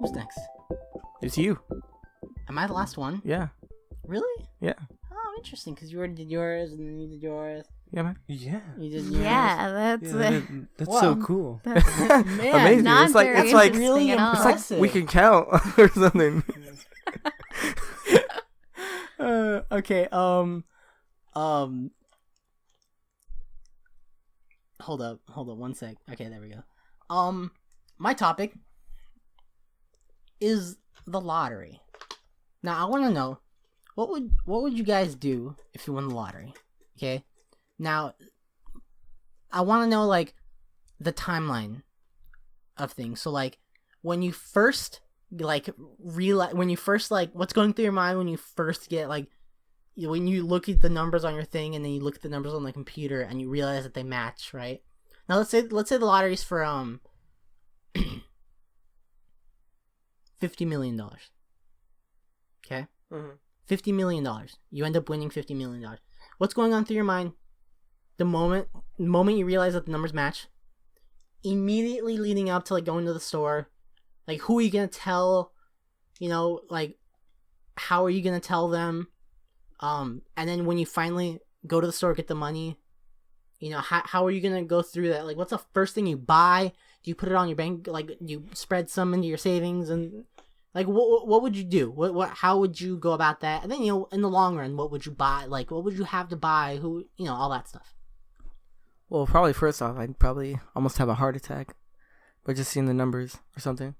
Who's next? It's you. Am I the last one? Yeah. Really? Yeah. Oh, interesting. Because you already did yours, and then you did yours. Yeah, man. Yeah. You did yours. Yeah, That's Wow. so cool. Man, Amazing. not It's like very it's like interesting at all. it's impressive. like we can count or something. Okay. Hold up. 1 sec. Okay, there we go. My topic is the lottery. Now, I want to know what would you guys do if you won the lottery? Okay. Now, I want to know like the timeline of things. So, like, when you first like realize, when you first like, what's going through your mind when you first get like, when you look at the numbers on your thing and then you look at the numbers on the computer and you realize that they match, right? Now, let's say the lottery's for $50 million. Okay? Mm-hmm. $50 million. You end up winning $50 million. What's going on through your mind the moment you realize that the numbers match? Immediately leading up to like going to the store, like who are you gonna tell? You know, like how are you gonna tell them? And then when you finally go to the store, get the money, you know, how are you gonna go through that? Like, what's the first thing you buy? Do you put it on your bank? Like, you spread some into your savings, and like, what would you do? How would you go about that? And then, you know, in the long run, what would you buy? Like, what would you have to buy? Who, you know, all that stuff. Well, probably first off, I'd probably almost have a heart attack by just seeing the numbers or something.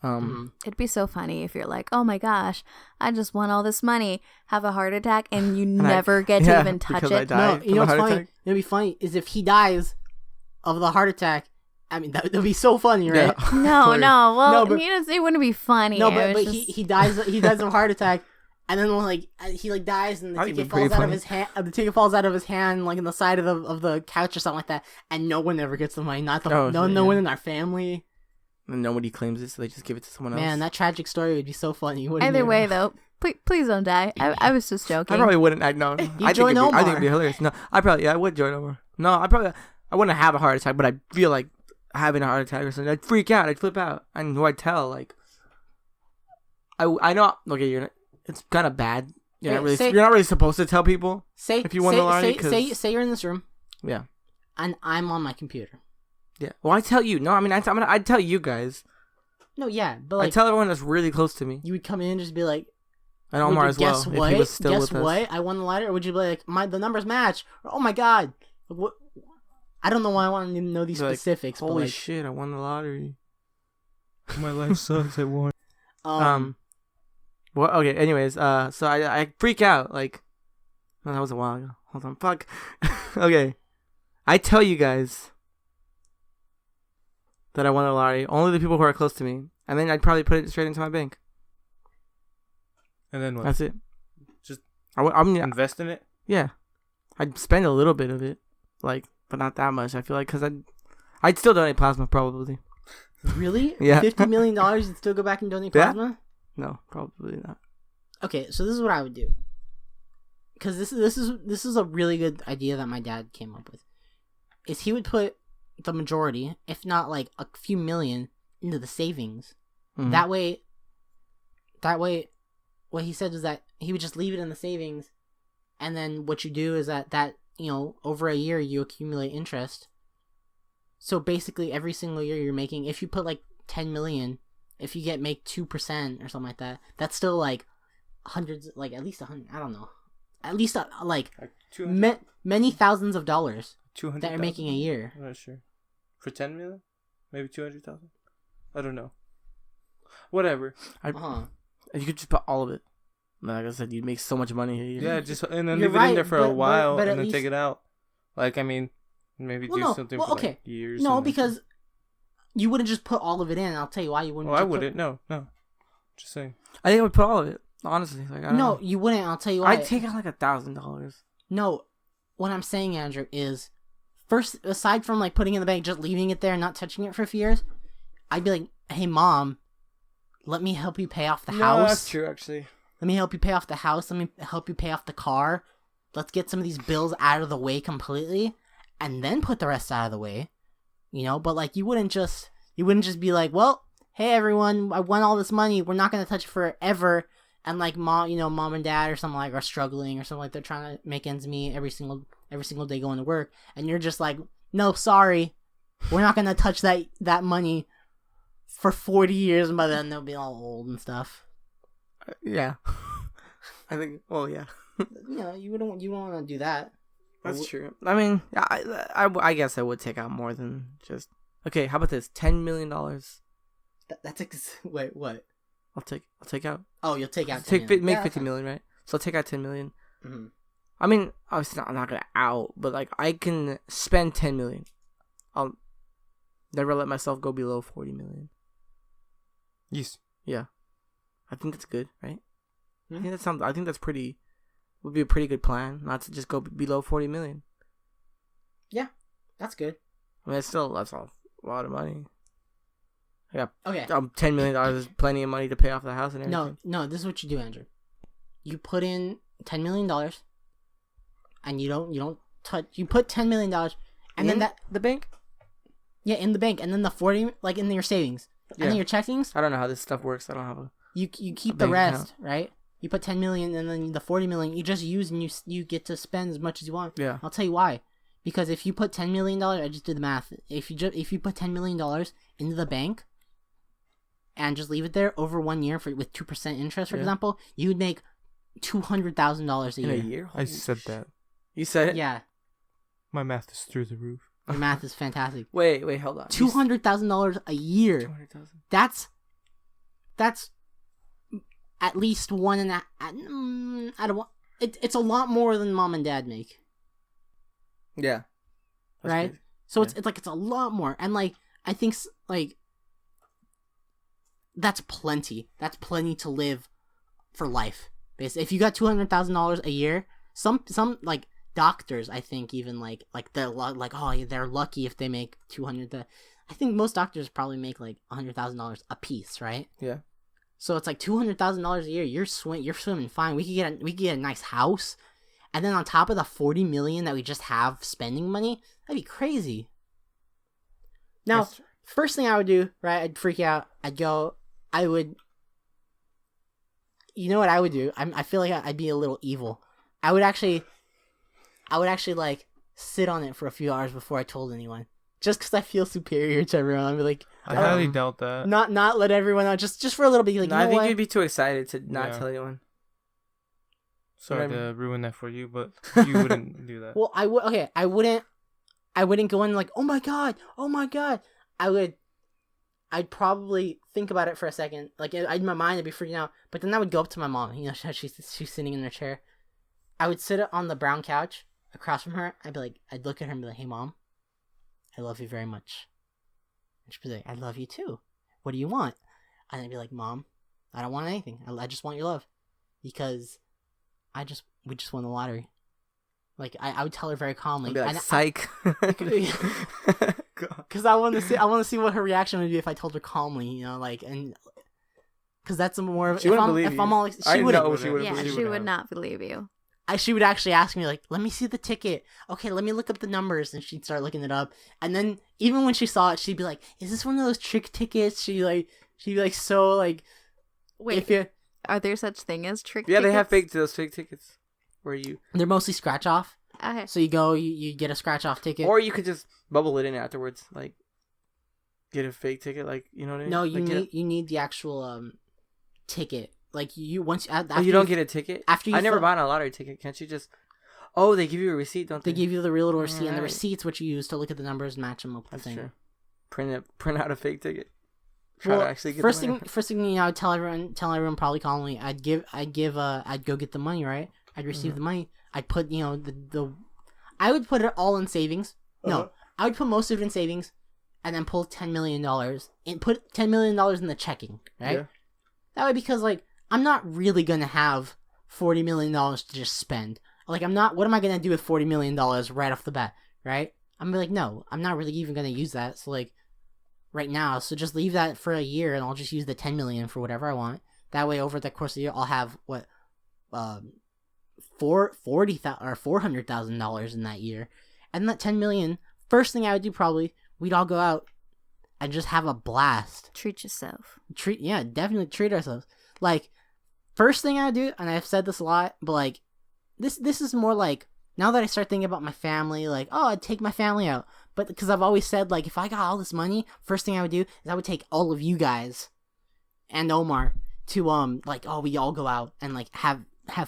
It'd be so funny if you're like, oh my gosh, I just won all this money, have a heart attack, and you never get to even touch it. No, you know what's funny? It'd be funny is if he dies of the heart attack. I mean, that'd be so funny, right? Yeah. No. Well, No, but- it wouldn't be funny. No, It but was he dies of a heart attack, and then like he like dies, and the That'd ticket be pretty falls out of funny. his hand. The ticket falls out of his hand, like in the side of the couch or something like that, and no one ever gets the money. Not the no one in our family. And nobody claims it, so they just give it to someone else. Man, that tragic story would be so funny. wouldn't Either it? way, though, please don't die. I was just joking. I probably wouldn't. I know. I join think Omar. it'd be hilarious. No, I would join Omar. No, I wouldn't have a heart attack, but I feel like having a heart attack or something. I'd freak out. I'd flip out. And who I'd tell, like, I know. Okay, it's kind of bad. You're not really supposed to tell people if you won the lottery. Say you're in this room. Yeah. And I'm on my computer. Yeah. Well, I tell you. No, I mean, I'd tell you guys. No, yeah, but like I tell everyone that's really close to me. you would come in and just be like, And Omar as well. guess what? If he was still Guess with what? us. I won the lottery. Or would you be like, the numbers match? Or, oh my god, what? I don't know why I want to know these They're like, specifics. Holy but like, shit! I won the lottery. My life sucks. I won. Well, okay. Anyways, so I freak out. Like, no, that was a while ago. Hold on. Fuck. Okay. I tell you guys that I won the lottery. Only the people who are close to me. And then I'd probably put it straight into my bank. And then what? That's it. Just I'm invest in it? yeah. I'd spend a little bit of it, like, but not that much. I feel like because I'd still donate plasma probably. really? Yeah. $50 million and still go back and donate Yeah. plasma? No, probably not. Okay, so this is what I would do. Because this is a really good idea that my dad came up with. Is he would put the majority, if not like a few million, into the savings. Mhm. That way, what he said is that he would just leave it in the savings, and then what you do is that you know, over a year you accumulate interest. So basically, every single year you're making, if you put like 10 million, if you make 2% or something like that, that's still like hundreds, like at least 100. I don't know, at least like 200? many thousands of dollars 200 that you're making a year. I'm not sure. For 10 million? Maybe 200,000? I don't know. Whatever. You could just put all of it. Like I said, you'd make so much money a year. Yeah, just and then You're leave it in there right, for a but- while but at and then least- take it out. Like, I mean, maybe Well, do no. something Well, for okay. like years. No, and then- because you wouldn't just put all of it in. I'll tell you why you wouldn't. Oh, I just put- wouldn't. No. Just saying. I think I would put all of it. Honestly, like I don't No, know. you wouldn't. I'll tell you why. I'd take out like $1,000. No, what I'm saying, Andrew, is first, aside from like putting it in the bank, just leaving it there and not touching it for a few years, I'd be like, hey, Mom, let me help you pay off the No, house. that's true, actually. Let me help you pay off the house. Let me help you pay off the car. Let's get some of these bills out of the way completely, and then put the rest out of the way. You know, but like you wouldn't just be like, well, hey everyone, I won all this money. We're not gonna touch it forever. And like mom and dad or something like are struggling or something like they're trying to make ends meet every single day going to work, and you're just like, no, sorry, we're not gonna touch that money for 40 years, and by then they'll be all old and stuff. Yeah. I think. Well, yeah. You know, you don't want to do that. That's true. I mean, I guess I would take out more than just. Okay, how about this? $10 million. Wait, what? I'll take out. Oh, you'll take out. Make 50 million, right? So I'll take out 10 million. Mm-hmm. I mean, obviously I'm not gonna out, but like I can spend 10 million. I'll never let myself go below 40 million. Yes. Yeah, I think that's good, right? Mm-hmm. I think that's would be a pretty good plan, not to just go below 40 million. Yeah, that's good. I mean, that's a lot of money. Yeah. Okay. $10 million is plenty of money to pay off the house and everything. No. This is what you do, Andrew. You put in $10 million, and you don't touch. You put $10 million, and then the bank. Yeah, in the bank, and then the 40, like in your savings, and then your checkings. I don't know how this stuff works. I don't have a. You keep the rest, right? You put 10 million, and then the 40 million you just use, and you get to spend as much as you want. Yeah. I'll tell you why. Because if you put $10 million, I just did the math. If you put $10 million into the bank, and just leave it there over 1 year with 2% interest, for example, you would make $200,000 a year. In a year? I said that. You said it? Yeah. My math is through the roof. Your math is fantastic. Wait, hold on. $200,000 a year. 200,000. That's at least one and a. I don't want. It's a lot more than mom and dad make. Yeah. That's right. Crazy. So it's a lot more, and like I think like that's plenty. That's plenty to live for life. Basically, if you got $200,000 a year, some like doctors, I think even like they're like, oh, they're lucky if they make 200. I think most doctors probably make like $100,000 a piece, right? Yeah. So it's like $200,000 a year. You're swimming fine. We could get a nice house, and then on top of the 40 million that we just have spending money, that'd be crazy. Now, first thing I would do, right? I'd freak out. You know what I would do? I feel like I'd be a little evil. I would actually like sit on it for a few hours before I told anyone, just because I feel superior to everyone. I'd be like, I highly doubt that. Not let everyone know. Just for a little bit. Like, no, I think you'd be too excited to not tell anyone. Sorry to ruin that for you, but you wouldn't do that. Well, I would. Okay, I wouldn't go in like, oh my god. I'd probably think about it for a second. Like, in my mind, I'd be freaking out. But then I would go up to my mom. You know, she's sitting in her chair. I would sit on the brown couch across from her. I'd look at her and be like, hey, Mom, I love you very much. And she'd be like, I love you too. What do you want? And I'd be like, Mom, I don't want anything. I just want your love. Because we just won the lottery. Like, I would tell her very calmly. I'd be like, psych. Because I want to see what her reaction would be if I told her calmly, you know, like, and because that's more of. She wouldn't believe you. She wouldn't. She would not believe you. She would actually ask me like, "Let me see the ticket." Okay, let me look up the numbers, and she'd start looking it up. And then even when she saw it, she'd be like, "Is this one of those trick tickets?" She'd be like, so like. Wait, are there such thing as trick? Yeah, tickets? they have those fake tickets. They're mostly scratch off. Okay. So you go, you get a scratch off ticket, or you could just bubble it in afterwards, like get a fake ticket, like, you know what I mean? No, you need the actual ticket. Like you don't get a ticket after you. I never bought a lottery ticket. Can't you just? Oh, they give you a receipt, don't they? They give you the real little receipt, and the receipt's what you use to look at the numbers and match them up with the thing. True. Print out a fake ticket. To actually get first thing, you know, I'd tell everyone probably calmly. I'd go get the money, right? I'd receive the money. I'd put, you know, I would put it all in savings. No, I would put most of it in savings, and then pull $10 million and put $10 million in the checking, right? Yeah. That way, because like I'm not really gonna have $40 million to just spend. Like I'm not. What am I gonna do with $40 million right off the bat, right? I'm gonna be like, no, I'm not really even gonna use that. So like, right now. So just leave that for a year, and I'll just use the 10 million for whatever I want. That way, over the course of the year, I'll have $400,000 in that year, and that 10 million. First thing I would do probably, we'd all go out and just have a blast. Treat yourself. Definitely treat ourselves. Like, first thing I would do, and I've said this a lot, but like, this is more like, now that I start thinking about my family, like, oh, I'd take my family out. But because I've always said, like, if I got all this money, first thing I would do is I would take all of you guys and Omar to like, oh, we all go out and like have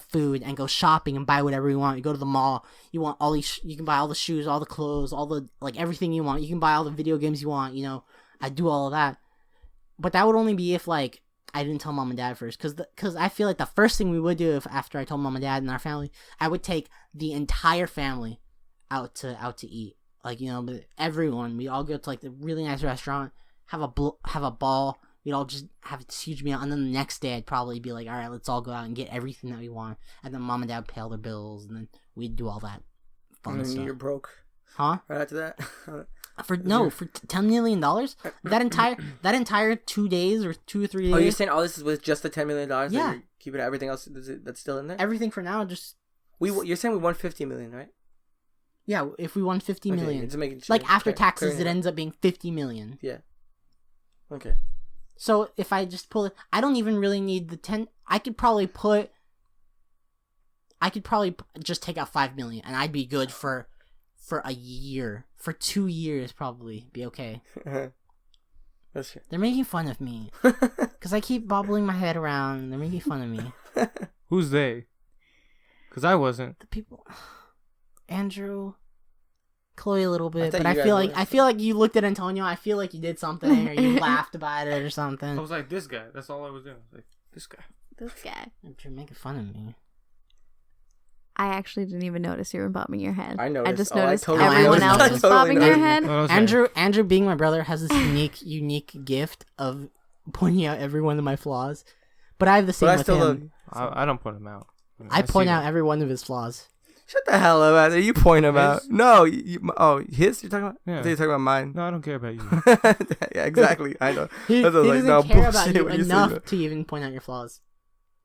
food and go shopping and buy whatever you want. You go to the mall, you want all these, you can buy all the shoes, all the clothes, all the, like, everything you want. You can buy all the video games you want, you know. I do all of that. But that would only be if, like, I didn't tell mom and dad first, because I feel like the first thing we would do after I told mom and dad and our family, I would take the entire family out to eat, like, you know, but everyone, we all go to like the really nice restaurant, have a ball, we'd all just have this huge meal, and then the next day I'd probably be like, all right, let's all go out and get everything that we want, and then mom and dad would pay all their bills, and then we'd do all that fun and stuff. You're broke, huh? right after that. For $10 million, that entire 2 days or 2 or 3 days. Oh, you're saying all this is with just the $10 million? Yeah. That you're keeping everything else that's still in there. Everything for now, just You're saying we won $50 million, right? yeah. If we won 50 million, Just making sure, like after taxes, clearing it ends up being 50 million. Yeah. Okay. So if I just pull it, I don't even really need the 10. I could probably just take out 5 million, and I'd be good for a year, for 2 years probably, be okay. That's true. They're making fun of me because I keep bobbling my head around. And they're making fun of me. Who's they? Because I wasn't. The people, Andrew, Chloe a little bit, thought but you I feel like you looked at Antonio. I feel like you did something or you laughed about it or something. I was like, this guy. That's all I was doing. I was like, this guy. This guy. You're making fun of me. I actually didn't even notice you were bobbing your head. I noticed. I just Oh, I noticed totally everyone noticed. else I was totally bobbing their noticed. head. Andrew, being my brother, has this unique gift of pointing out every one of my flaws. But I have the same with him. I don't point him out. I point out every one of his flaws. Shut the hell up, Anthony. You point him out. His? No, his? You're talking about? Yeah. I think you're talking about mine. No, I don't care about you. Yeah, exactly. I know. He That's what I was doesn't like, no, care about bullshit, you what you say enough about- to even point out your flaws.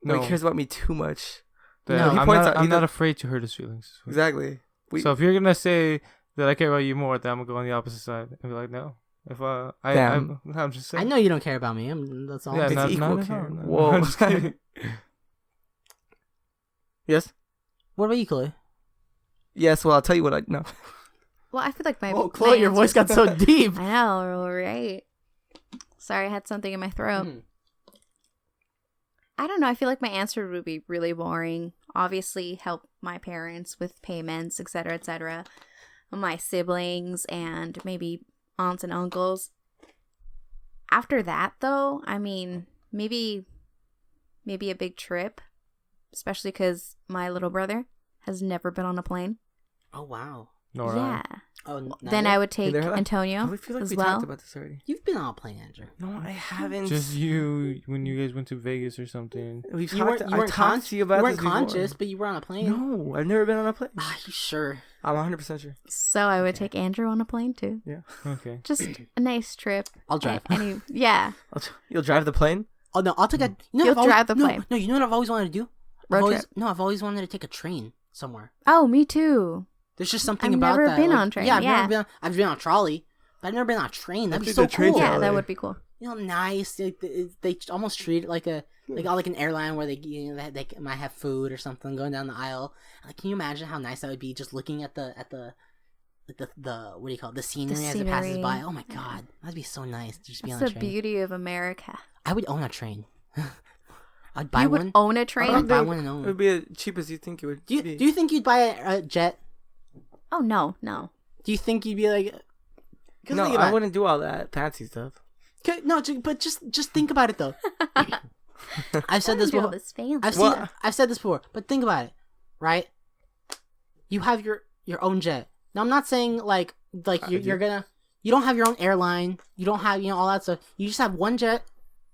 No, he cares about me too much. No, he I'm not afraid to hurt his feelings. Exactly. So if you're gonna say that I care about you more, then I'm gonna go on the opposite side and be like, no. If I'm just saying. I know you don't care about me. That's all. Yeah, It's not equal at care. all, no. Whoa. I'm just kidding. Yes? What about you, Chloe? Yes, well, I'll tell you what I know. Well, I feel like my. Whoa, Chloe, your voice got so deep. I know, right? Sorry, I had something in my throat. I don't know. I feel like my answer would be really boring. Obviously, help my parents with payments, etc., etc. My siblings and maybe aunts and uncles. After that, though, I mean, maybe a big trip, especially because my little brother has never been on a plane. Oh wow. Nor Yeah. Oh, Then I would take Neither have I. Antonio I feel like as we well. talked about this already. You've been on a plane, Andrew. No, I haven't. Just you when you guys went to Vegas or something. We've You weren't, talked. you I weren't, talked to you about you weren't this before. conscious, but you were on a plane. No, I've never been on a plane. Ah, you sure? I'm 100% sure. So I would take Andrew on a plane too. Yeah. Okay. Just a nice trip. I'll drive. Yeah. You'll drive the plane? Oh no, I'll take a. You know, You'll I've always- drive the no, plane. No, you know what I've always wanted to do? Road trip. I've always wanted to take a train somewhere. Oh, me too. There's just something I've about never that. been like- on train, Yeah, yeah. I've been on a trolley, but I've never been on a train. That'd be Let's so do the train cool. to Yeah, LA. that would be cool. You know, nice. They almost treat it like an airline where they might have food or something going down the aisle. Like, can you imagine how nice that would be? Just looking at the what do you call it? The scenery as it passes scenery. by. Oh my god, that'd be so nice to just be That's on a the train. beauty of America. I would own a train. I'd buy You one. would own a I'd train? buy one and own It one. would be as cheap as you think it would Do be. you think you'd buy a jet? Oh, no. Do you think you'd be like? 'Cause No, think about I it. wouldn't do all that fancy stuff. No, but just think about it though. I've said this I don't do all before. this fancy. I've said this before, but think about it, right? You have your own jet. Now I'm not saying like you're gonna. You don't have your own airline. You don't have all that stuff. You just have one jet.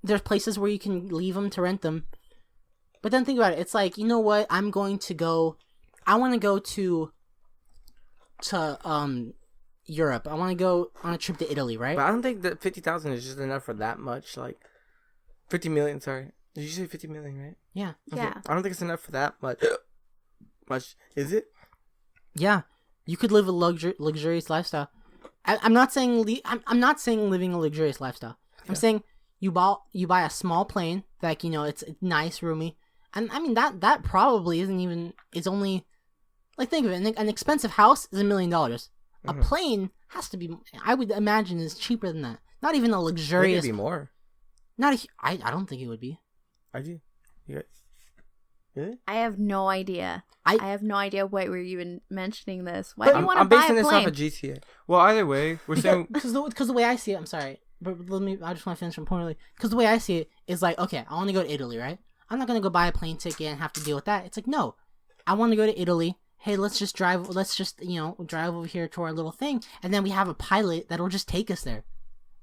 There's places where you can leave them to rent them. But then think about it. It's like, you know what? I want to go to Europe. I want to go on a trip to Italy, right? But I don't think that 50,000 is just enough for that much. Like 50 million. Sorry, did you say 50 million? Right? Yeah. Okay. Yeah. I don't think it's enough for that much. Much is it? Yeah. You could live a luxurious lifestyle. I'm not saying I'm not saying living a luxurious lifestyle. I'm saying you buy a small plane, like, you know, it's nice, roomy, and I mean that probably is only, like, think of it, an expensive house is $1 million. A plane has to be, I would imagine, is cheaper than that. Not even a luxurious. Maybe more. I don't think it would be. I do. You guys? Really? I have no idea. I have no idea why we're even mentioning this. Why do you want to I'm buy basing a this plane? off of GTA. Well, either way, we're saying Because the way I see it, I'm sorry, but I just want to finish from point early. Because the way I see it is like, okay, I want to go to Italy, right? I'm not gonna go buy a plane ticket and have to deal with that. It's like, no, I want to go to Italy. Hey, let's just drive over here to our little thing, and then we have a pilot that'll just take us there,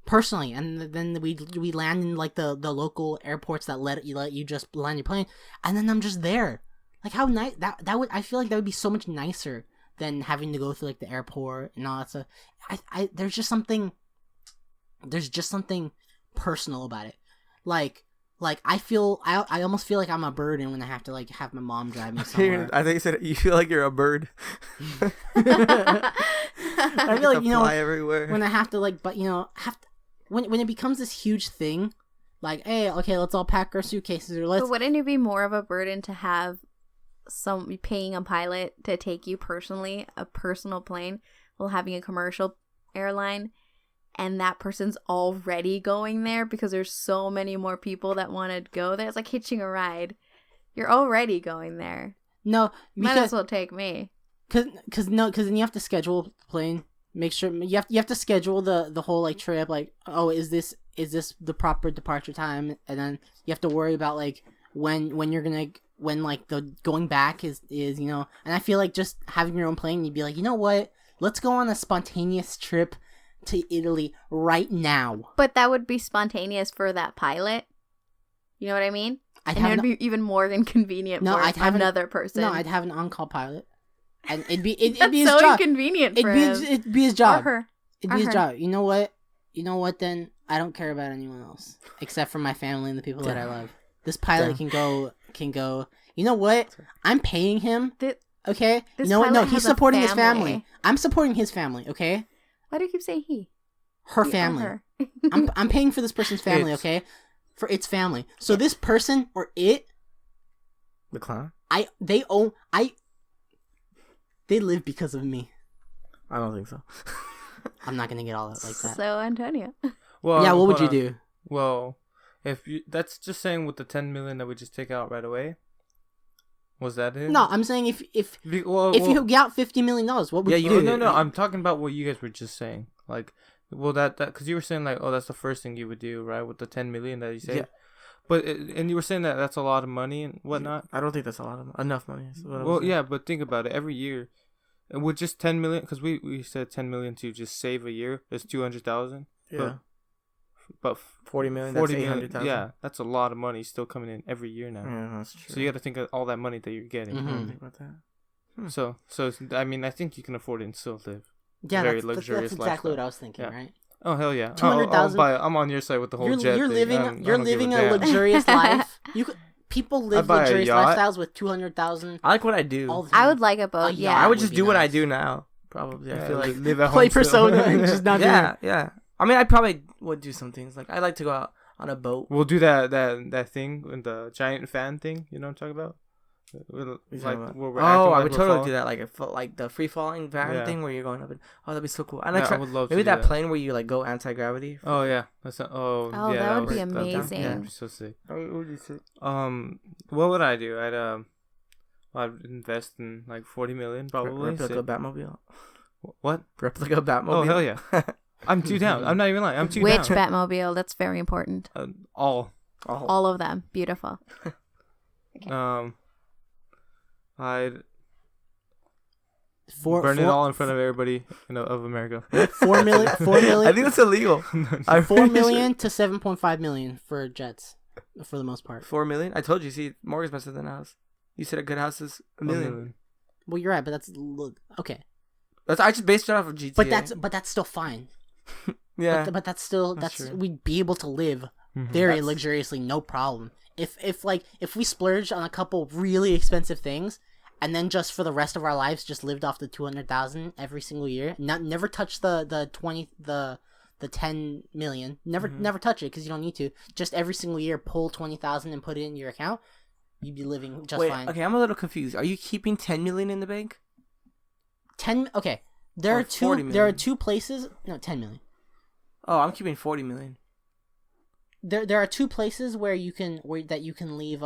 personally, and then we land in like the local airports that let you just land your plane, and then I'm just there. Like, how nice that would, I feel like that would be so much nicer than having to go through like the airport and all that stuff. There's just something personal about it. Like I almost feel like I'm a burden when I have to like have my mom drive me somewhere. I think you said you feel like you're a bird. I feel like, you know, fly everywhere. when I have to like, but you know, when it becomes this huge thing, like, hey, okay, let's all pack our suitcases, or let's. But wouldn't it be more of a burden to have paying a pilot to take you personally, a personal plane, while having a commercial airline, and that person's already going there because there's so many more people that want to go there? It's like hitching a ride. You're already going there. No, Might as well take me. Cause then you have to schedule the plane. Make sure you have to schedule the whole like trip. Like, oh, is this the proper departure time? And then you have to worry about like when like the going back is, you know. And I feel like just having your own plane, you'd be like, you know what? Let's go on a spontaneous trip to Italy right now. But that would be spontaneous for that pilot. You know what I mean? And it would be even more inconvenient for another person. No, I'd have an on-call pilot. And it'd be his so job. Inconvenient for him. It'd be his job. Or her. It'd be his job. You know what? Then I don't care about anyone else except for my family and the people that I love. This pilot can go. You know what? I'm paying him. Okay. You know what? No, he's supporting his family. I'm supporting his family. Okay. Why do you keep saying he? Her family. Her. I'm paying for this person's family. Okay. For its family. So this person or it. The clown. They live because of me. I don't think so. I'm not gonna get all that like that. So, Antonio. Well, yeah, what would you do? Well, that's just saying with the 10 million that we just take out right away. Was that it? No, I'm saying if you got $50 million, what would you do? No, I'm talking about what you guys were just saying. Like, well, that because you were saying like, oh, that's the first thing you would do, right? With the 10 million that you said. Yeah. But and you were saying that that's a lot of money and whatnot. I don't think that's enough money. Well, yeah, but think about it. Every year, with just 10 million, because we said 10 million to just save a year. It's 200,000. Yeah. But 40 million. 40 that's million. 800,000. Yeah, that's a lot of money still coming in every year now. Yeah, that's true. So you got to think of all that money that you're getting. Mm-hmm. I didn't think about that. So I mean, I think you can afford it and still live. Yeah, very that's luxurious exactly lifestyle. what I was thinking, right? Oh hell yeah! 200,000. I'm on your side with the whole jet. You're thing. living a luxurious life. People live luxurious lifestyles with 200,000. I like what I do. I would like a boat. Yeah, I would just do what I do now. Probably. I feel like live at play home Persona and just not do it. Yeah. I mean, I probably would do some things. Like I like to go out on a boat. We'll do that thing with the giant fan thing. You know what I'm talking about? I would totally do that, like the free falling van thing where you're going up and that'd be so cool. I would love maybe that plane where you like go anti-gravity. Oh yeah, that would be amazing. That would be so sick. What would I do? I'd invest in like 40 million probably. Replica Batmobile. What? Replica Batmobile. Oh hell yeah! I'm too down. I'm not even lying. I'm too down. Which down. Batmobile? That's very important. All of them. Beautiful. Okay. I'd burn it all in front of everybody of America. 4 million. I think that's illegal. 4 million to 7.5 million for jets, for the most part. 4 million. I told you. See, more expensive than a house. You said a good house is $1 million. Well, you're right, but that's okay. I just based it off of GTA. But that's still fine. Yeah. But that's still That's true. we'd be able to live very luxuriously, no problem. If we splurged on a couple really expensive things, and then just for the rest of our lives just lived off the 200,000 every single year, never touch the 10 million, never touch it because you don't need to. Just every single year pull 20,000 and put it in your account, you'd be living just fine. Okay, I'm a little confused. Are you keeping 10 million in the bank? 10. Okay, there are 40 two. million. There are two places. No, 10 million. Oh, I'm keeping 40 million. There are two places where you can leave you can leave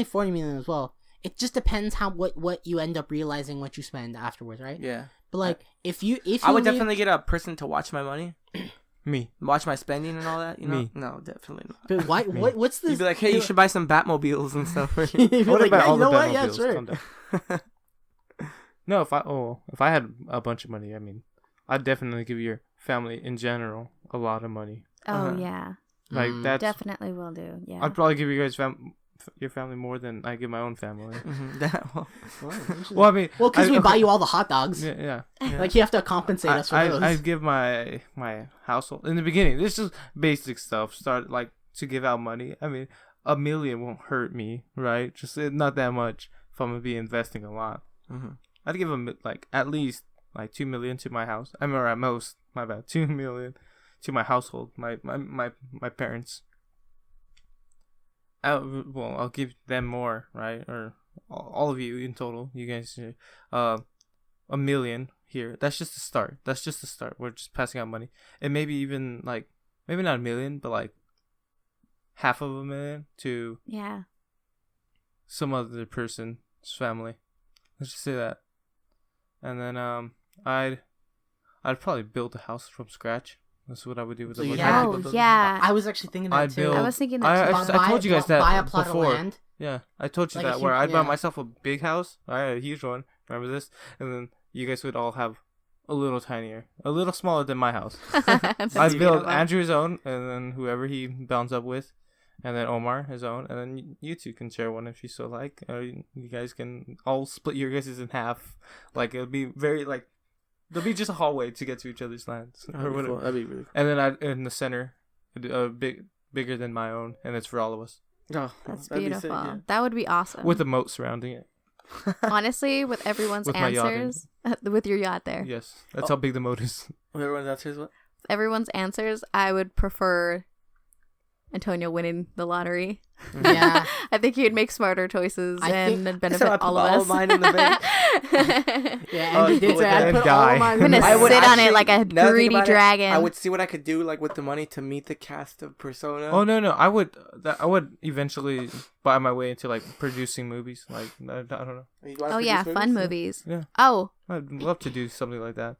40 million as well. It just depends what you end up realizing what you spend afterwards, right? Yeah. But like if you I would definitely get a person to watch my money. Me. Watch my spending and all that, you know? Me. No, definitely not. But why what's this? You'd be like, "Hey, you should buy some Batmobiles and stuff." You'd be What like, about yeah, all you the know what? Yeah, Batmobiles? sure. Calm down. No, if I had a bunch of money, I mean, I'd definitely give your family in general a lot of money. Oh yeah, Like that's definitely will do. Yeah. I'd probably give you guys your family more than I give my own family. Well, I mean, Because we buy you all the hot dogs. Yeah. Like you have to compensate us for those. I'd give my household in the beginning. This is basic stuff. Start like to give out money. I mean, $1 million won't hurt me, right? Just not that much if I'm gonna be investing a lot. I'd give them like at least like 2 million to my house. I mean, or at most, my bad, 2 million to my household, my parents. I'll give them more, right? Or all of you in total, you guys, $1 million here. That's just the start. We're just passing out money, and maybe even like maybe not $1 million, but like $500,000 to some other person's family. Let's just say that, and then I'd probably build a house from scratch. That's what I would do with the money. Yeah. I was actually thinking that too. I was thinking that too. I told you guys that buy a plot before. of land. Yeah, I told you Like that where I'd buy yeah. myself a big house, a huge one. Remember this? And then you guys would all have a little tinier, a little smaller than my house. I'd build Andrew's own, and then whoever he bounds up with, and then Omar his own, and then you two can share one if you so like. Or you guys can all split your guys's in half. Like it'll be very like. There'll be just a hallway to get to each other's lands or whatever. Cool. That'd be really cool. And then in the center, bigger than my own, and it's for all of us. Oh, That's that'd be beautiful. sick, yeah. That would be awesome. With a moat surrounding it. Honestly, with everyone's With my yacht in answers, with your yacht there, Yes, that's how big the moat is. Everyone's answers what? with everyone's answers, I would prefer Antonio winning the lottery. Yeah. I think he'd make smarter choices and benefit I put all of all us. mine in the bank. Yeah, and you did say I'd and put all die. of mine. I'm gonna I would sit on it actually- like a now that I think greedy about it, dragon. I would see what I could do like with the money to meet the cast of Persona. Oh no, I would eventually buy my way into like producing movies. Like I don't know. You wanna Oh produce yeah, fun movies? movies. Yeah. Oh, I'd love to do something like that.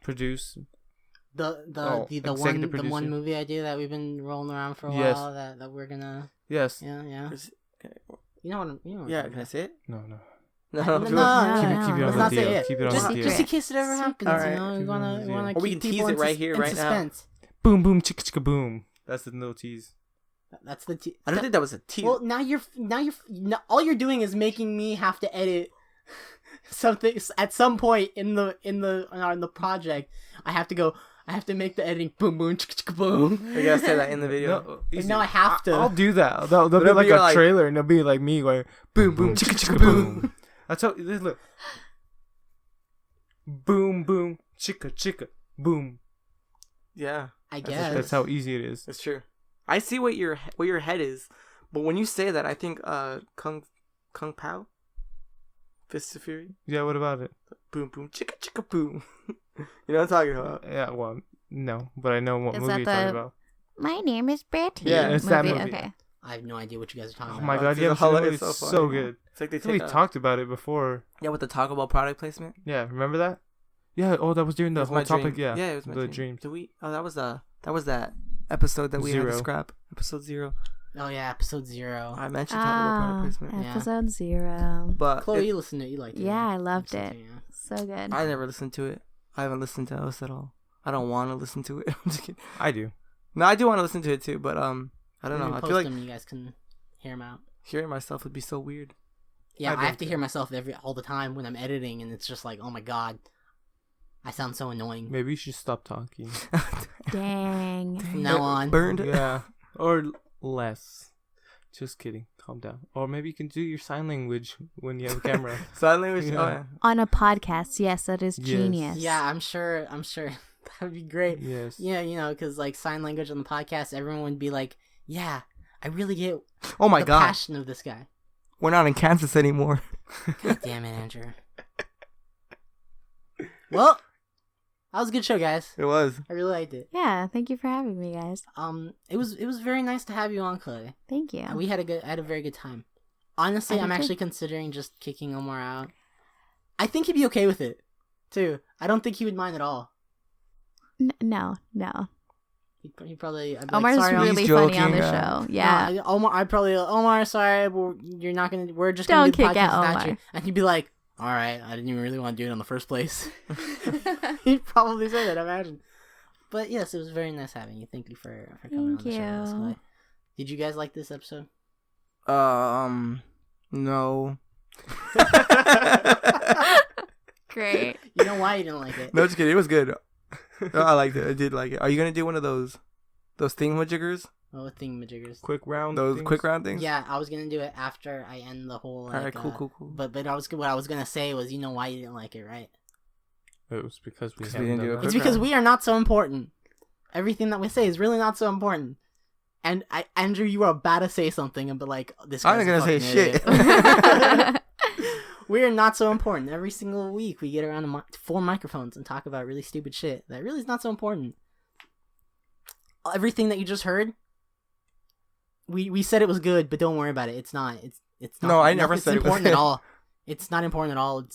Produce. The executive one producer. movie idea that we've been rolling around for a Yes. while that we're gonna Yes. yeah. Okay. You know what I'm Yeah, can I say it? No. No, No. no, Keep it let's on not the say DL. it. Keep it on Just the just in DL. case it ever happens, Alright. you know, you Keep it on wanna the you wanna Or we keep can people tease it in right sus- here, in right now. suspense. Boom, boom, chicka, chicka, boom. That's the little tease. That's the I don't think that was a tease. Well, now you're all you're doing is making me have to edit something at some point in the project. I have to make the editing boom boom chicka chicka boom. We gotta say that in the video. No, Like, now I have to. I'll do that. There'll be It'll like be a like- trailer, and it'll be like me going boom, boom, chicka, chicka, boom. That's how. Look. Boom, boom, chicka, chicka, boom. Yeah, I guess That's how easy it is. that's true. I see what your head is, but when you say that, I think Kung Pao, Fists of Fury, Yeah, what about it? boom boom chicka chicka boom. You know what I'm talking about? Yeah, well, no, but I know what Is movie that you're talking the- about. my name is Betty. Yeah, it's that movie. Okay. I have no idea what you guys are talking Oh about. my Oh, god, it's yeah, so it's hilarious, so, so so funny. good. It's like they We take talked about it before. yeah with the Taco Bell product placement. Yeah, remember that? Yeah. Oh, that was during the It was whole my topic. dream. Yeah. it was my the dream. dreams. Did we? Oh, that was that episode that we had to 0. scrap. Episode 0. Oh yeah, episode 0. I mentioned Taco Bell product placement, Yeah. Episode 0. but Chloe, you listened to it. You liked it. Yeah, I loved Listened it. to yeah. So good. I never listened to it. I haven't listened to us at all. I don't want to listen to it. I'm just kidding. I do. No, I do want to listen to it too, but I don't When know. we I post feel like them, you guys can hear them out. hearing myself would be so weird. Yeah, I I have don't to hear myself all the time when I'm editing, and it's just like, oh my god, I sound so annoying. Maybe you should stop talking. Dang. From now on. Burned. Yeah. Or less. Just kidding. Calm down. Or maybe you can do your sign language when you have a camera. Sign language. Yeah. Oh, yeah. On a podcast, yes, that is Yes. genius. Yeah, I'm sure that would be great. Yes. Yeah, because like sign language on the podcast, everyone would be like, yeah, I really get Oh my the god. passion of this guy. We're not in Kansas anymore. God damn it, Andrew. Well, that was a good show, guys. It was. I really liked it. Yeah, thank you for having me, guys. It was very nice to have you on, Chloe. Thank you. I had a very good time. Honestly, I I'm did too. actually considering just kicking Omar out. I think he'd be okay with it, too. I don't think he would mind at all. No. He'd probably. I'd be Omar's like, sorry, really He's funny on joking, the show. Yeah. No, Omar, sorry, you're not gonna. We're just Don't gonna do the kick podcast out without Omar. you. And he'd be like, "All right, I didn't even really want to do it in the first place." He'd probably say that, I imagine. But yes, it was very nice having you. Thank you for coming on Thank the show. That's you. why. Did you guys like this episode? No. Great. You know why you didn't like it? No, just kidding. It was good. No, I liked it. I did like it. Are you gonna do one of those thingamajiggers? Oh, thingamajiggers. Quick round. Those things? quick round things? Yeah, I was gonna do it after I end the whole. Like, All right, cool. But what I was gonna say was, you know why you didn't like it, right? It was because we 'Cause we haven't didn't do done it that. It's Quick because round. we are not so important. Everything that we say is really not so important. And Andrew, you were about to say something, but like this. I'm guy's not a gonna say fucking idiot. shit. We are not so important. Every single week, we get around to 4 microphones and talk about really stupid shit that really is not so important. Everything that you just heard, we said it was good, but don't worry about it. It's not. It's not. No, I never it's said it was important good. at all. It's not important at all.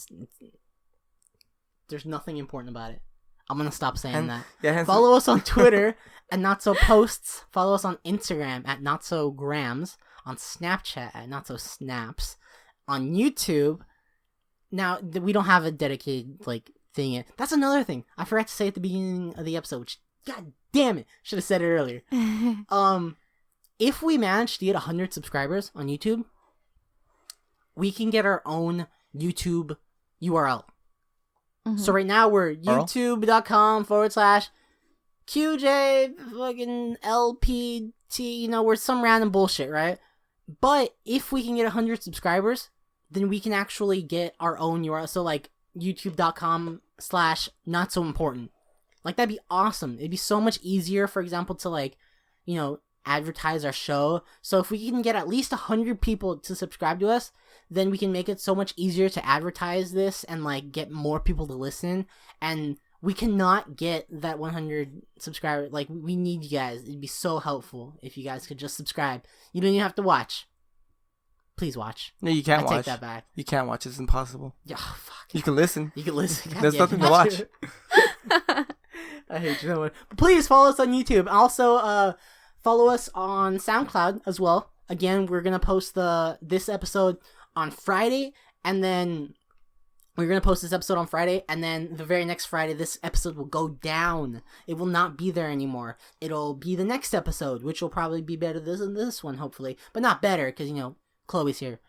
There's nothing important about it. I'm gonna stop saying And- that. Yeah, hence Follow us on Twitter at Not So Posts. Follow us on Instagram at Not So Grams. On Snapchat at Not So Snaps. On YouTube. Now we don't have a dedicated like thing yet. That's another thing I forgot to say at the beginning of the episode. Which, God damn it, should have said it earlier. If we manage to get 100 subscribers on YouTube, we can get our own YouTube URL. Mhm. So right now we're youtube.com/QJ fucking LPT, we're some random bullshit, right? But if we can get 100 subscribers, then we can actually get our own URL. So like youtube.com/notsoimportant. Like that'd be awesome. It'd be so much easier, for example, to like, advertise our show. So if we can get at least 100 people to subscribe to us, then we can make it so much easier to advertise this and like get more people to listen. And we cannot get that 100 subscribers. Like we need you guys. It'd be so helpful if you guys could just subscribe. You don't even have to watch. Please watch. No, you can't I watch. take that back. You can't watch. It's impossible. Yeah, fuck. You can listen. You can listen. There's nothing to watch. I hate you so much. But please follow us on YouTube. Also, follow us on SoundCloud as well. Again, we're gonna post this episode on Friday, and then we're gonna post this episode on Friday, and then the very next Friday, this episode will go down. It will not be there anymore. It'll be the next episode, which will probably be better than this one, hopefully, but not better because Chloe's here.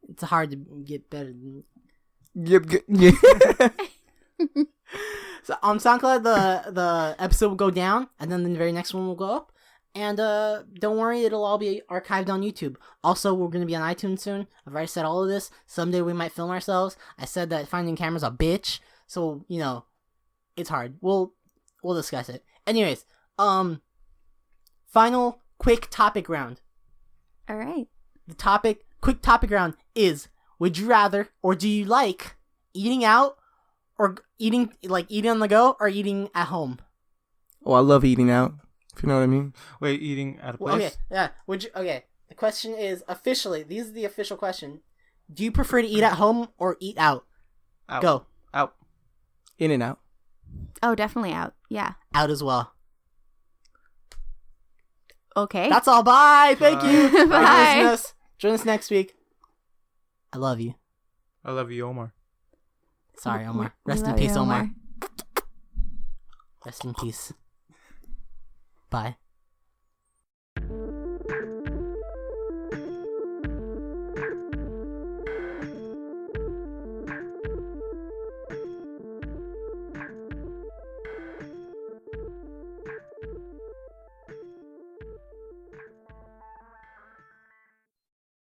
It's hard to get better than. Yep. Yeah. So on SoundCloud, the episode will go down, and then the very next one will go up. And don't worry, it'll all be archived on YouTube. Also, we're gonna be on iTunes soon. I've already said all of this. Someday we might film ourselves. I said that finding cameras a bitch, so it's hard. We'll discuss it. Anyways, final quick topic round. All right. The quick topic round is: would you rather, or do you like eating out, or eating on the go, or eating at home? Oh, I love eating out. If you know what I mean. Wait, eating at a place? Well, okay, yeah. Okay, the question is officially. These are the official question. Do you prefer to eat at home or eat out? Out. Go Out. In and out. Oh, definitely out. Yeah. out as well. Okay. That's all. Bye. Thank you. Bye. For listening to us. Join us next week. I love you. I love you, Omar. Sorry, Omar. We Rest in love peace, you, Omar. Rest in peace. Bye.